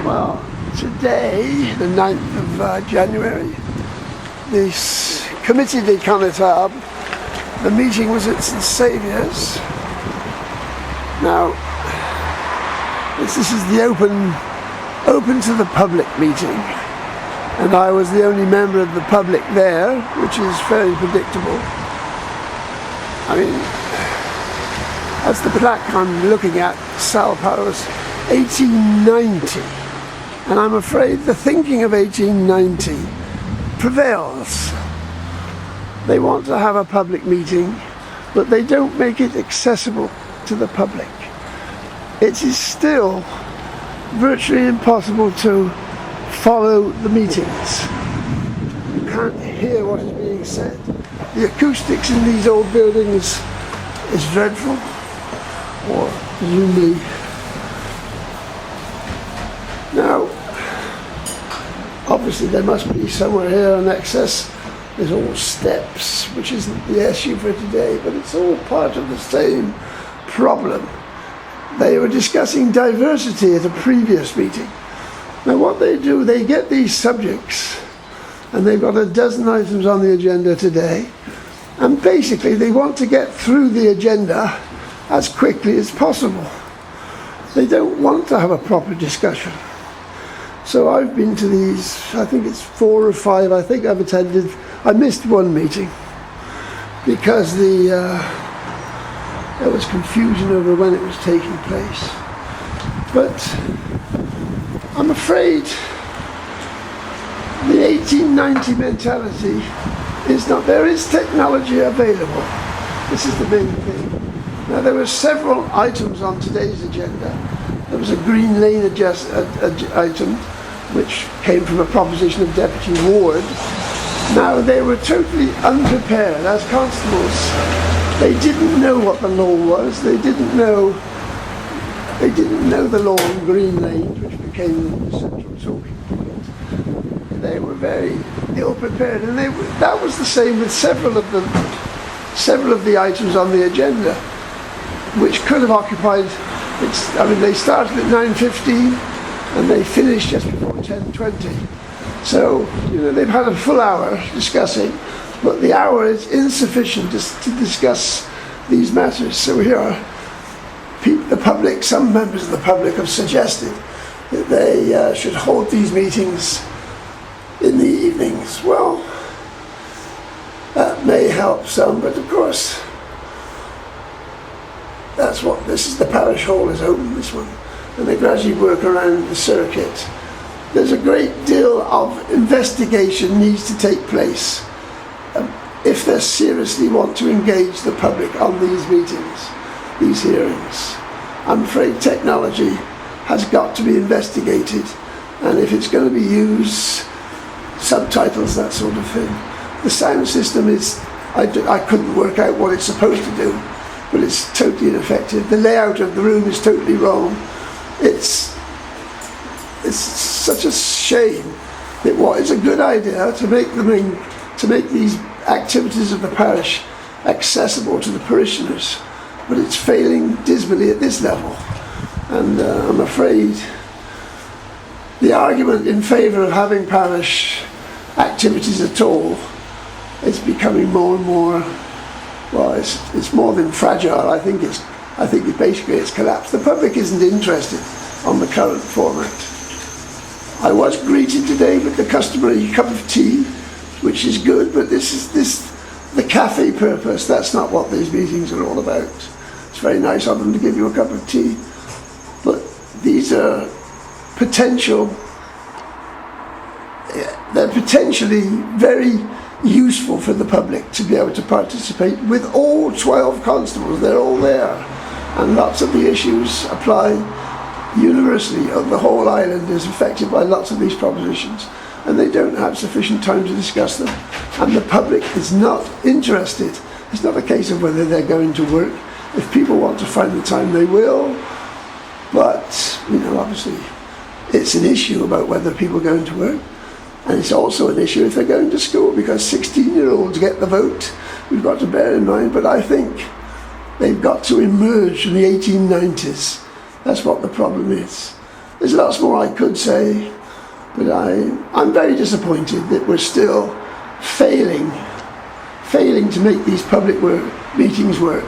Well, today, the 9th of January, this committee de Connétable, the meeting was at St Saviour's. Now, this is the open to the public meeting, and I was the only member of the public there, which is fairly predictable. I mean, that's the plaque I'm looking at, Sal Paros, 1890. And I'm afraid the thinking of 1890 prevails. They want to have a public meeting, but they don't make it accessible to the public. It is still virtually impossible to follow the meetings. You can't hear what is being said. The acoustics in these old buildings is dreadful, or presumably. Now, obviously there must be somewhere here an access. There's all steps, which isn't the issue for today, but it's all part of the same problem. They were discussing diversity at a previous meeting. Now what they do, they get these subjects, and they've got a dozen items on the agenda today, and basically they want to get through the agenda as quickly as possible. They don't want to have a proper discussion. So I've been to these, I think it's 4 or 5, I think I've attended. I missed one meeting because there was confusion over when it was taking place. But I'm afraid the 1890 mentality is not. There is technology available. This is the main thing. Now there were several items on today's agenda. There was a Green Lane item, which came from a proposition of Deputy Ward. Now they were totally unprepared as constables. They didn't know what the law was. They didn't know the law on Green Lane, which became the central talking point. They were very ill prepared, and that was the same with several of the items on the agenda, which could have occupied. They started at 9:15. And they finished just before 10:20. So, they've had a full hour discussing, but the hour is insufficient to discuss these matters. So here, the public, some members of the public have suggested that they should hold these meetings in the evenings. Well, that may help some, but of course, this is the parish hall is open, this one. And they gradually work around the circuit. There's a great deal of investigation needs to take place if they seriously want to engage the public on these meetings, these hearings. I'm afraid technology has got to be investigated, and if it's going to be used, subtitles, that sort of thing. The sound system is, I couldn't work out what it's supposed to do, but it's totally ineffective. The layout of the room is totally wrong. It's such a shame that what is a good idea to make these activities of the parish accessible to the parishioners, but it's failing dismally at this level. And I'm afraid the argument in favour of having parish activities at all is becoming more and more. Well, it's more than fragile. I think basically it's collapsed. The public isn't interested on the current format. I was greeted today with the customary cup of tea, which is good, but the cafe purpose, that's not what these meetings are all about. It's very nice of them to give you a cup of tea, but these are they're potentially very useful for the public to be able to participate with all 12 constables. They're all there, and lots of the issues apply universally. The whole island is affected by lots of these propositions, and they don't have sufficient time to discuss them, and the public is not interested. It's not a case of whether they're going to work. If people want to find the time, they will, but obviously it's an issue about whether people are going to work. And it's also an issue if they're going to school, because 16-year-olds get the vote. We've got to bear in mind, but I think they've got to emerge from the 1890s. That's what the problem is. There's lots more I could say, but I'm very disappointed that we're still failing to make these public meetings work.